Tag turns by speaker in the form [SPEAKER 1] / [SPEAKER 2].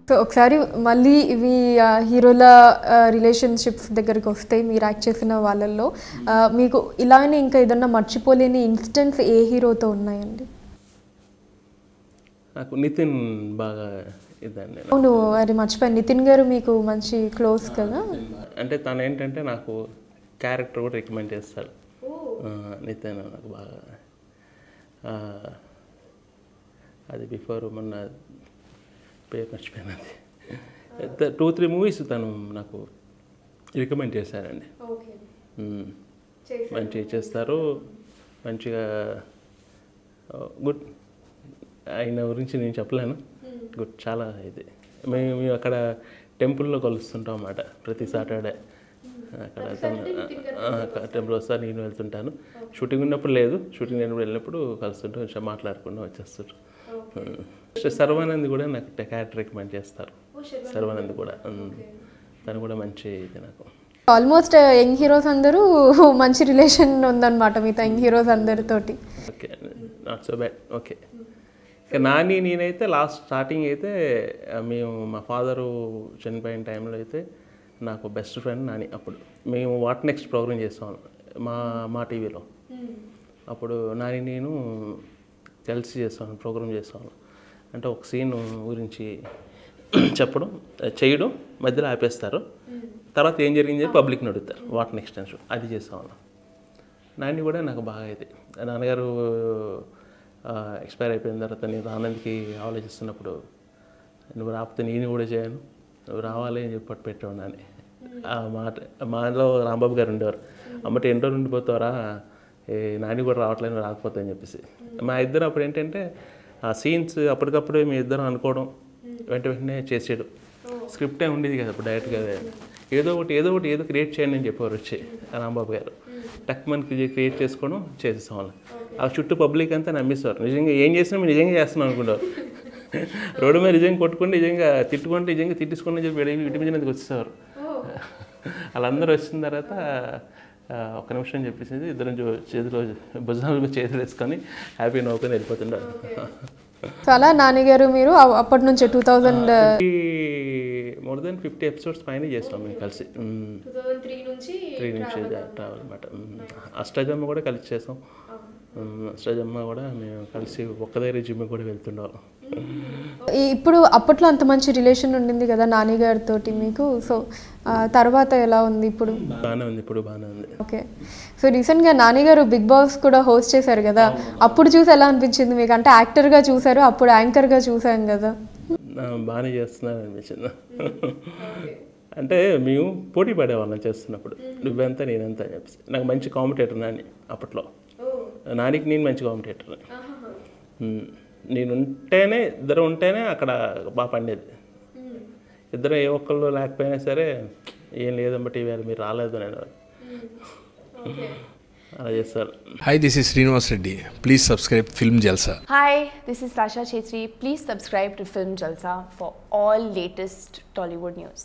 [SPEAKER 1] So ఒకసారి మళ్ళీ ఇవి హీరోల రిలేషన్షిప్స్ దగ్గరికి వస్తే మీరు యాక్ట్ చేసిన వాళ్ళల్లో మీకు ఇలానే ఇంకా ఏదన్నా మర్చిపోలేని ఇన్సిడెంట్స్ ఏ హీరోతో ఉన్నాయండి?
[SPEAKER 2] నాకు నితిన్ బాగా ఇదండి.
[SPEAKER 1] అవును, అది మర్చిపోయాను. నితిన్ గారు మీకు మంచి క్లోజ్ కదా?
[SPEAKER 2] అంటే తను ఏంటంటే నాకు క్యారెక్టర్ కూడా రికమెండ్ చేస్తాడు. నితిన్ నాకు బాగా అది బిఫోర్ మొన్న పేరు మర్చిపోయాను. అది 2-3 మూవీస్ తను నాకు రికమెండ్ చేశారండి. మంచిగా చేస్తారు, మంచిగా గుడ్. ఆయన గురించి నేను చెప్పలేను. గుడ్, చాలా ఇది. మేము అక్కడ టెంపుల్లో కలుస్తుంటాం అన్నమాట ప్రతి సాటర్డే. అక్కడ టెంపుల్ వస్తా, నేను వెళ్తుంటాను. షూటింగ్ ఉన్నప్పుడు లేదు, షూటింగ్ లేనప్పుడు వెళ్ళినప్పుడు కలుస్తుంటాం, మాట్లాడుకుంటూ వచ్చేస్తుంటాం. శర్వానంద్ కూడా నాకు క్యారెక్టర్ రికమెండ్ చేస్తారు. శర్వానంద్ కూడా తను కూడా మంచి ఇది. నాకు
[SPEAKER 1] ఆల్మోస్ట్ యంగ్ హీరోస్ అందరూ మంచి రిలేషన్ ఉందన్నమాట మీతో, యంగ్ హీరోస్ అందరితోటి.
[SPEAKER 2] Okay, not so bad. Okay, Nani నేనైతే లాస్ట్ స్టార్టింగ్ అయితే మేము మా ఫాదరు చనిపోయిన టైంలో అయితే నాకు బెస్ట్ ఫ్రెండ్ నాని. అప్పుడు మేము వాట్ నెక్స్ట్ ప్రోగ్రామ్ చేస్తాం మా టీవీలో. అప్పుడు నాని నేను కలిసి చేస్తాను, ప్రోగ్రామ్ చేస్తాను. అంటే ఒక సీన్ గురించి చెప్పడం, చేయడం, మధ్యలో ఆపేస్తారు. తర్వాత ఏం జరిగింది పబ్లిక్ని అడుగుతారు, వాట్ నెక్స్ట్ అని. అది చేస్తాను. నాని కూడా నాకు బాగా ఇది. నాన్నగారు ఎక్స్పైర్ అయిపోయిన తర్వాత నేను ఆనంద్కి ఆలోచిస్తున్నప్పుడు, నువ్వు రాకపోతే నేను కూడా చేయను, నువ్వు రావాలి అని చెప్పి పెట్టాను అని. ఆ మాట మాలో రాంబాబు గారు ఉండేవారు. అమ్మట ఎన్ని రోజులు ఉండిపోతారా, నాని కూడా రావట్లేదు, రాకపోతే అని చెప్పేసి. మా ఇద్దరు అప్పుడు ఏంటంటే ఆ సీన్స్ అప్పటికప్పుడే మీ ఇద్దరం అనుకోవడం, వెంటనే చేసేయడం. స్క్రిప్టే ఉండేది కదా అప్పుడు, డైరెక్ట్గా ఏదో ఒకటి క్రియేట్ చేయండి అని చెప్పేవారు వచ్చి రాంబాబు గారు. టక్ మనకి క్రియేట్ చేసుకోవడం చేసేస్తాం వాళ్ళు. ఆ చుట్టూ పబ్లిక్ అంతా నమ్మేస్తారు. నిజంగా ఏం చేసినా మీరు నిజంగా చేస్తున్నాం అనుకుంటారు. రోడ్డు మీద నిజంగా కొట్టుకుంటే, నిజంగా తిట్టుకుంటే, నిజంగా తిట్టించుకుంటే చెప్పి ఇంటి మీద వచ్చేసేవారు. వాళ్ళందరూ వచ్చిన తర్వాత ఒక నిమిషం చెప్పేసి ఇద్దరం చేతిలో భుజాల మీద చేతులు వేసుకొని హ్యాపీ నవ్వుకొని వెళ్ళిపోతుంటారు.
[SPEAKER 1] చాలా నాన్నగారు మీరు అప్పటి నుంచి 2000
[SPEAKER 2] మోర్ దెన్ 50 ఎపిసోడ్స్ పైన చేస్తాం మేము కలిసి.
[SPEAKER 1] 2003 నుంచి
[SPEAKER 2] ట్రావెల్ అనమాట. అష్టాజమ్మ కూడా కలిసి చేస్తాం. అష్టాజమ్మ కూడా మేము కలిసి ఒక్క దగ్గర జిమ్కి కూడా వెళ్తుండేవాళ్ళం.
[SPEAKER 1] ఇప్పుడు అప్పట్లో అంత మంచి రిలేషన్ ఉండింది కదా నాన్నగారితో మీకు. సో తర్వాత ఎలా ఉంది ఇప్పుడు?
[SPEAKER 2] బాగానే ఉంది, ఇప్పుడు బాగానే ఉంది.
[SPEAKER 1] ఓకే. సో రీసెంట్గా నాన్నగారు బిగ్ బాస్ కూడా హోస్ట్ చేశారు కదా, అప్పుడు చూసి ఎలా అనిపించింది మీకు? అంటే యాక్టర్గా చూసారు, అప్పుడు యాంకర్గా చూసాం కదా.
[SPEAKER 2] బాగానే చేస్తున్నారు అనిపించింది. అంటే మేము పోటీ పడేవాళ్ళం చేస్తున్నప్పుడు, నువ్వెంత నేనెంత అని చెప్పేసి. నాకు మంచి కాంపిటేటర్ నాని అప్పట్లో. నానికి నేను మంచి కాంపిటేటర్. ఇద్దరు ఉంటేనే అక్కడ బాగా పండేది. ఇద్దరు ఏ ఒక్కళ్ళు లేకపోయినా సరే, ఏం లేదన్నబట్టి ఇవాళ మీరు రాలేదు నేను అలా చేస్తారు.
[SPEAKER 3] Hi, this is Srinivas Reddy. Please subscribe Film Jalsa.
[SPEAKER 4] Hi, this is Sasha Chetri. Please subscribe to Film Jalsa for all latest Tollywood news.